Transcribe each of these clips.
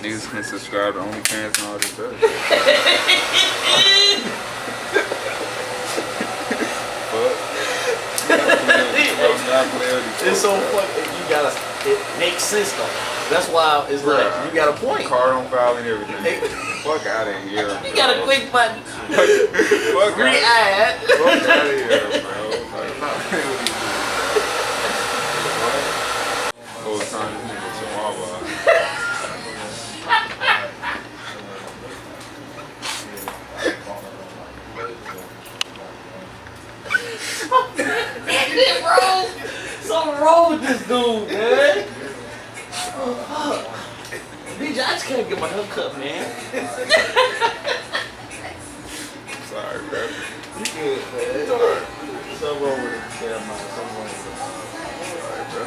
Niggas can subscribe to OnlyFans and all this stuff. It's so funny. You gotta. It makes sense though. That's why it's like you got a point. Card on file and everything. Fuck out of here. You got a quick button. Fuck Re-add. Fuck out of here, bro. Like, not playing with these niggas. Whole time this nigga Chihuahua. Something wrong with this dude, man. BJ, I just can't get my hair cut, man. Sorry, bro. You good, man. Something wrong with it. Damn, man. Something wrong with it. Sorry, bro.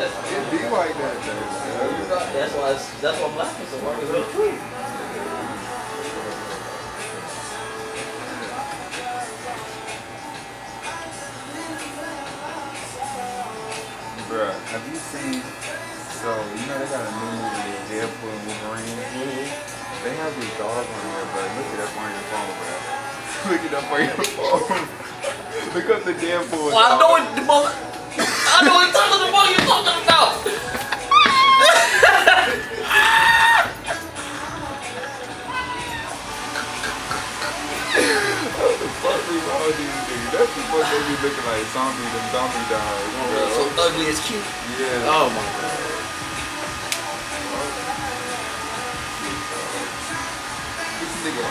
It be like that, though. That's why I'm laughing so hard. It's true. Bruh, have you seen, so, you know they got a new movie, Deadpool and Wolverine? They have this dog on there, bro. Look it up on your phone, bro. Look it up on your phone. Look up the Deadpool. Well, I know what the mother. I know what you're talking about. Fuck these all these niggas. That's the fuck they be looking like them zombie dogs. So ugly is cute. Yeah. Oh my god. This nigga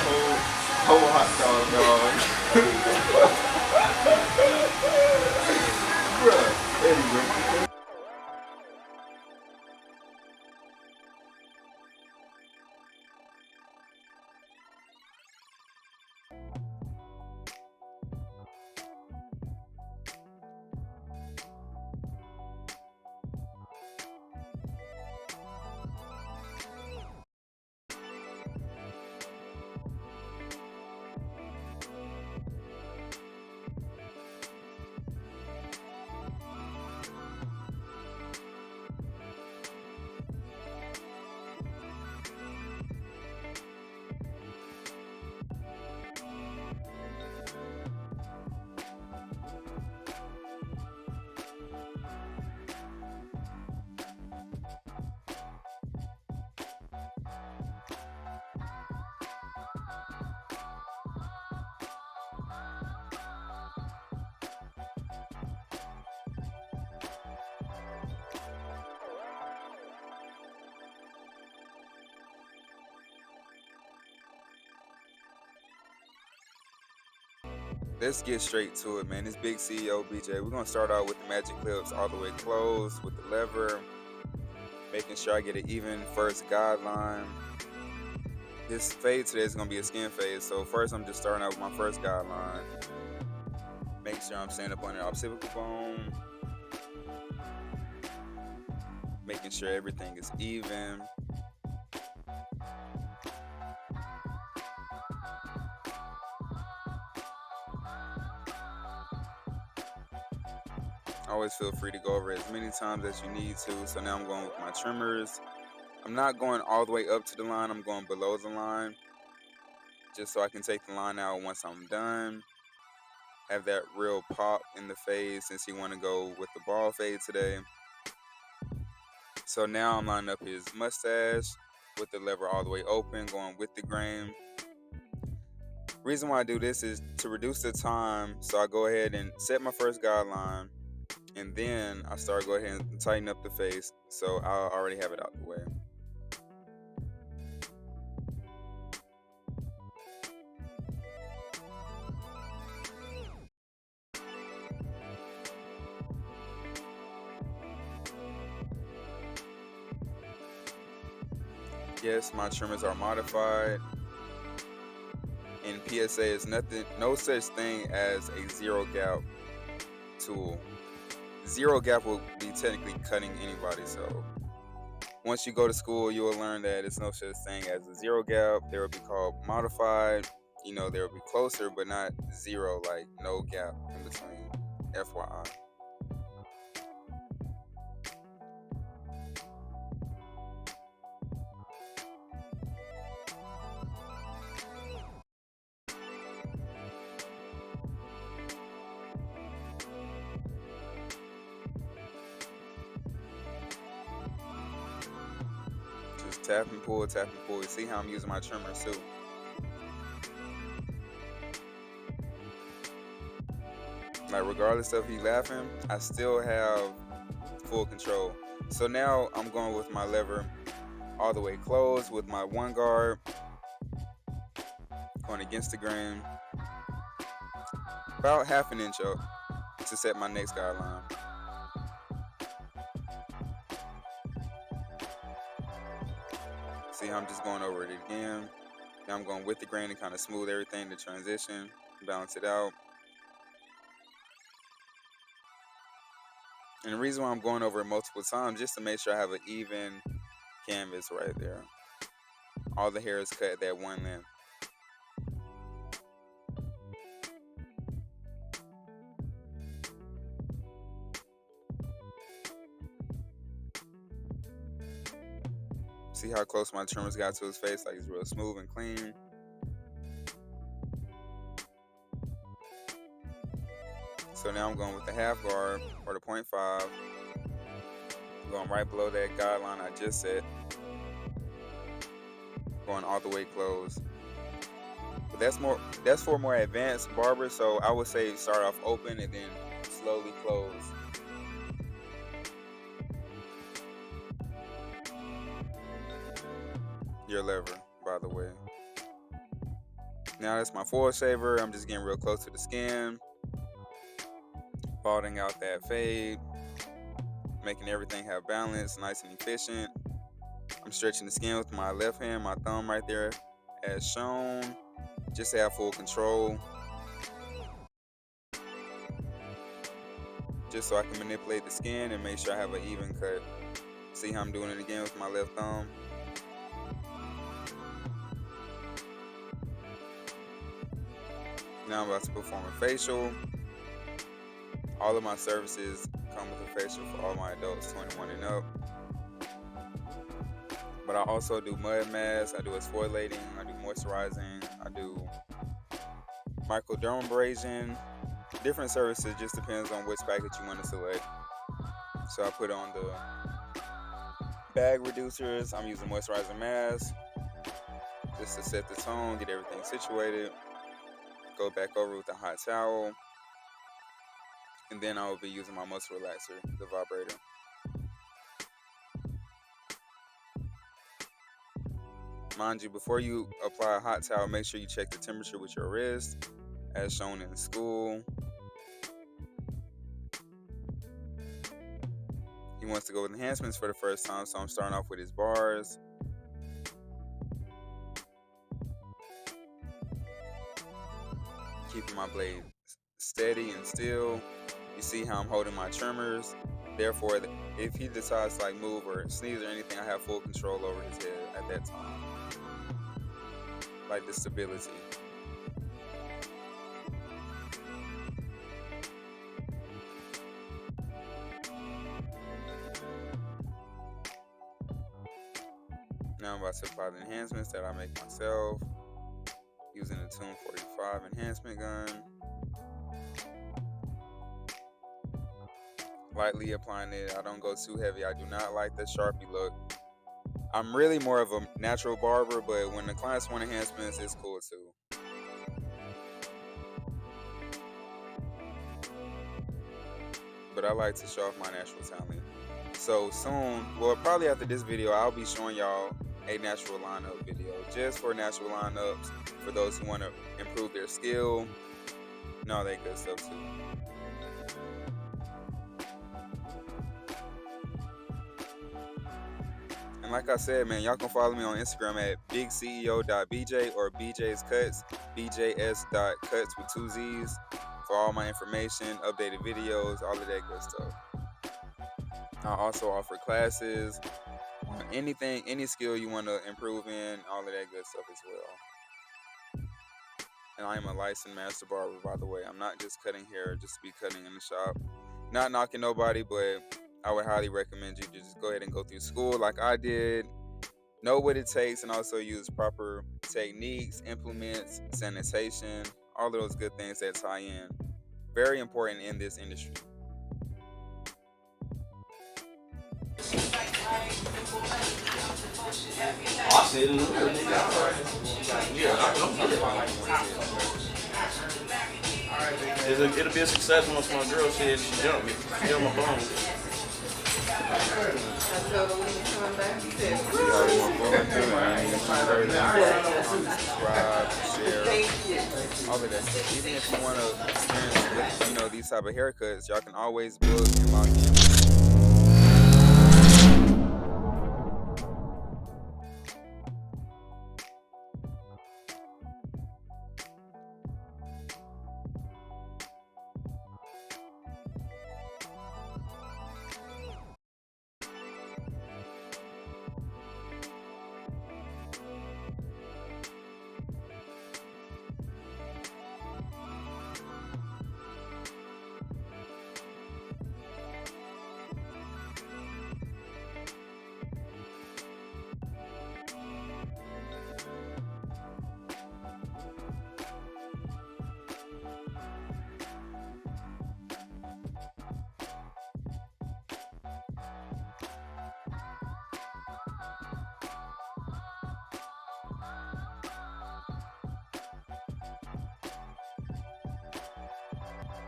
whole hot dog. Bruh. Anyway. Let's get straight to it, man. This big CEO BJ. We're gonna start out with the magic clips all the way closed with the lever, making sure I get an even first guideline. This fade today is gonna be a skin fade, so first I'm just starting out with my first guideline. Make sure I'm standing up on the occipital bone, making sure everything is even. Always feel free to go over as many times as you need to. So now I'm going with my trimmers. I'm not going all the way up to the line. I'm going below the line, just so I can take the line out once I'm done. Have that real pop in the fade since he want to go with the ball fade today. So now I'm lining up his mustache with the lever all the way open, going with the grain. Reason why I do this is to reduce the time. So I go ahead and set my first guideline, and then I start go ahead and tighten up the face, so I already have it out the way. Yes, my trimmers are modified. And PSA is no such thing as a zero gap tool. Zero gap will be technically cutting anybody. So once you go to school, you will learn that it's no such thing as a zero gap. They will be called modified. You know, they will be closer, but not zero, like no gap in between. FYI. Tap and pull, tap and pull. You see how I'm using my trimmers too. Like regardless of he laughing, I still have full control. So now I'm going with my lever all the way closed with my one guard, going against the grain, about half an inch up to set my next guideline. See how I'm just going over it again. Now I'm going with the grain to kind of smooth everything, to transition, balance it out. And the reason why I'm going over it multiple times, just to make sure I have an even canvas right there. All the hair is cut at that one length. See how close my trimmers got to his face, like it's real smooth and clean. So now I'm going with the half guard or the 0.5. Going right below that guideline I just set. Going all the way closed. But that's for more advanced barbers, so I would say start off open and then slowly close. Your lever, by the way. Now that's my full shaver. I'm just getting real close to the skin. Balding out that fade. Making everything have balance, nice and efficient. I'm stretching the skin with my left hand, my thumb right there as shown. Just to have full control. Just so I can manipulate the skin and make sure I have an even cut. See how I'm doing it again with my left thumb. Now I'm about to perform a facial. All of my services come with a facial for all my adults 21 and up. But I also do mud masks, I do exfoliating, I do moisturizing, I do microdermabrasion. Different services, just depends on which package you want to select. So I put on the bag reducers. I'm using moisturizing mask just to set the tone, get everything situated. Go back over with a hot towel. And then I will be using my muscle relaxer, the vibrator. Mind you, before you apply a hot towel, make sure you check the temperature with your wrist, as shown in school. He wants to go with enhancements for the first time, so I'm starting off with his bars. Keeping my blade steady and still. You see how I'm holding my trimmers. Therefore, if he decides to like move or sneeze or anything, I have full control over his head at that time. Like the stability. Now I'm about to apply the enhancements that I make myself using the Tune 45 enhancement gun. Lightly applying it. I don't go too heavy. I do not like the Sharpie look. I'm really more of a natural barber, but when the clients want enhancements, it's cool too. But I like to show off my natural talent. So soon, well, probably after this video, I'll be showing y'all a natural lineup video just for natural lineups for those who want to improve their skill and all that good stuff too. And like I said, man, y'all can follow me on Instagram at bigceo.bj or BJ's Cuts, bjs.cuts with 2 Z's for all my information, updated videos, all of that good stuff. I also offer classes on anything, any skill you want to improve in, all of that good stuff as well. And I am a licensed master barber, by the way. I'm not just cutting hair just to be cutting in the shop. Not knocking nobody, but I would highly recommend you to just go ahead and go through school like I did. Know what it takes and also use proper techniques, implements, sanitation, all of those good things that tie in. Very important in this industry. I said it in the middle, nigga. Yeah, I'm I good. don't even want to say it, but It'll be a success once my girl said she jumped me. She jumped my phone. see how we move forward too. And you subscribe, share, all of that stuff. Even if you want to experience, these type of haircuts, y'all can always book and lock in